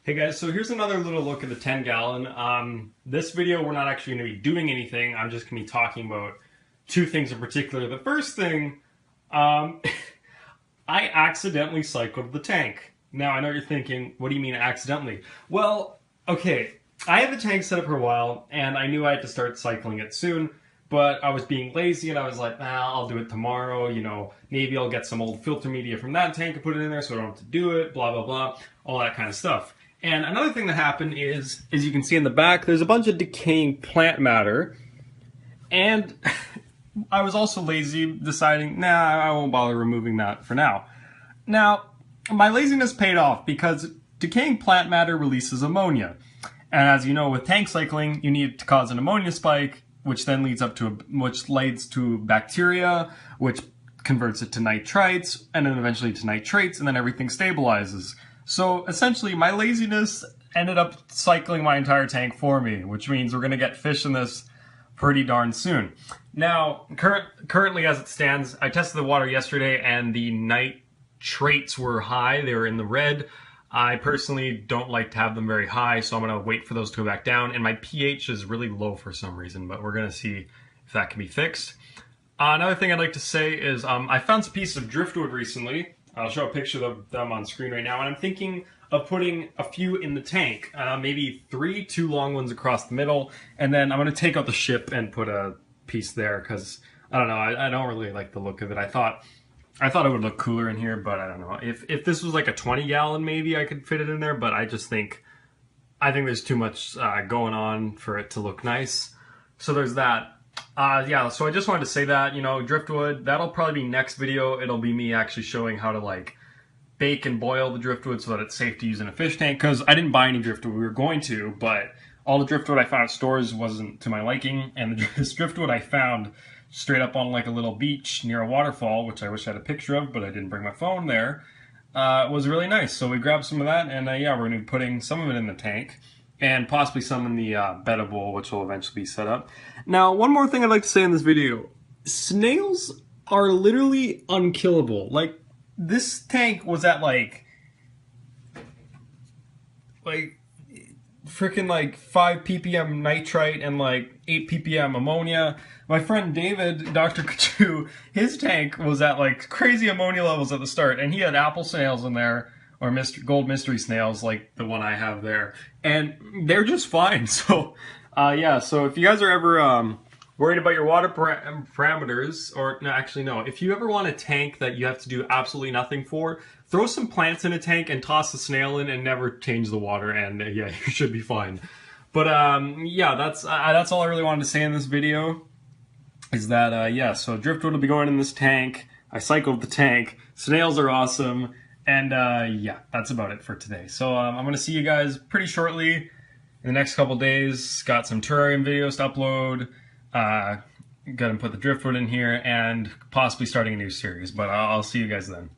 Hey guys, so here's another little look at the 10 gallon. This video we're not actually going to be doing anything. I'm just going to be talking about two things in particular. The first thing, I accidentally cycled the tank. Now I know you're thinking, what do you mean accidentally? Well, okay, I had the tank set up for a while and I knew I had to start cycling it soon, but I was being lazy and I was like, I'll do it tomorrow, you know, maybe I'll get some old filter media from that tank and put it in there so I don't have to do it, blah, blah, blah, all that kind of stuff. And another thing that happened is, as you can see in the back, there's a bunch of decaying plant matter. And I was also lazy, deciding, I won't bother removing that for now. Now, my laziness paid off because decaying plant matter releases ammonia. And as you know, with tank cycling, you need to cause an ammonia spike, which then leads to bacteria, which converts it to nitrites, and then eventually to nitrates, and then everything stabilizes. So essentially, my laziness ended up cycling my entire tank for me, which means we're going to get fish in this pretty darn soon. Now, currently as it stands, I tested the water yesterday and the nitrates were high. They were in the red. I personally don't like to have them very high, so I'm going to wait for those to go back down. And my pH is really low for some reason, but we're going to see if that can be fixed. Another thing I'd like to say is I found some pieces of driftwood recently. I'll show a picture of them on screen right now, and I'm thinking of putting a few in the tank, maybe two long ones across the middle, and then I'm going to take out the ship and put a piece there, because, I don't know, I don't really like the look of it. I thought it would look cooler in here, but I don't know. If this was like a 20 gallon, maybe I could fit it in there, but I think there's too much going on for it to look nice. So there's that. Yeah, so I just wanted to say that, you know, driftwood, that'll probably be next video. It'll be me actually showing how to, like, bake and boil the driftwood so that it's safe to use in a fish tank, because I didn't buy any driftwood. We were going to, but all the driftwood I found at stores wasn't to my liking, and this driftwood I found straight up on, like, a little beach near a waterfall, which I wish I had a picture of, but I didn't bring my phone there, was really nice. So we grabbed some of that, and yeah, we're going to be putting some of it in the tank, and possibly some in the betta bowl, which will eventually be set up. Now, one more thing I'd like to say in this video. Snails are literally unkillable. Like, this tank was at like freaking like 5 ppm nitrite and like 8 ppm ammonia. My friend David, Dr. Kachu, his tank was at like crazy ammonia levels at the start, and he had apple snails in there, or gold mystery snails like the one I have there, and they're just fine. So yeah, so if you guys are ever worried about your water parameters, or no, actually no, if you ever want a tank that you have to do absolutely nothing for, throw some plants in a tank and toss a snail in and never change the water, and yeah, you should be fine. But yeah, that's all I really wanted to say in this video, is that yeah, so driftwood will be going in this tank. I cycled the tank. Snails are awesome. And yeah, that's about it for today. So I'm going to see you guys pretty shortly in the next couple days. Got some terrarium videos to upload. Got to put the driftwood in here and possibly starting a new series. But I'll see you guys then.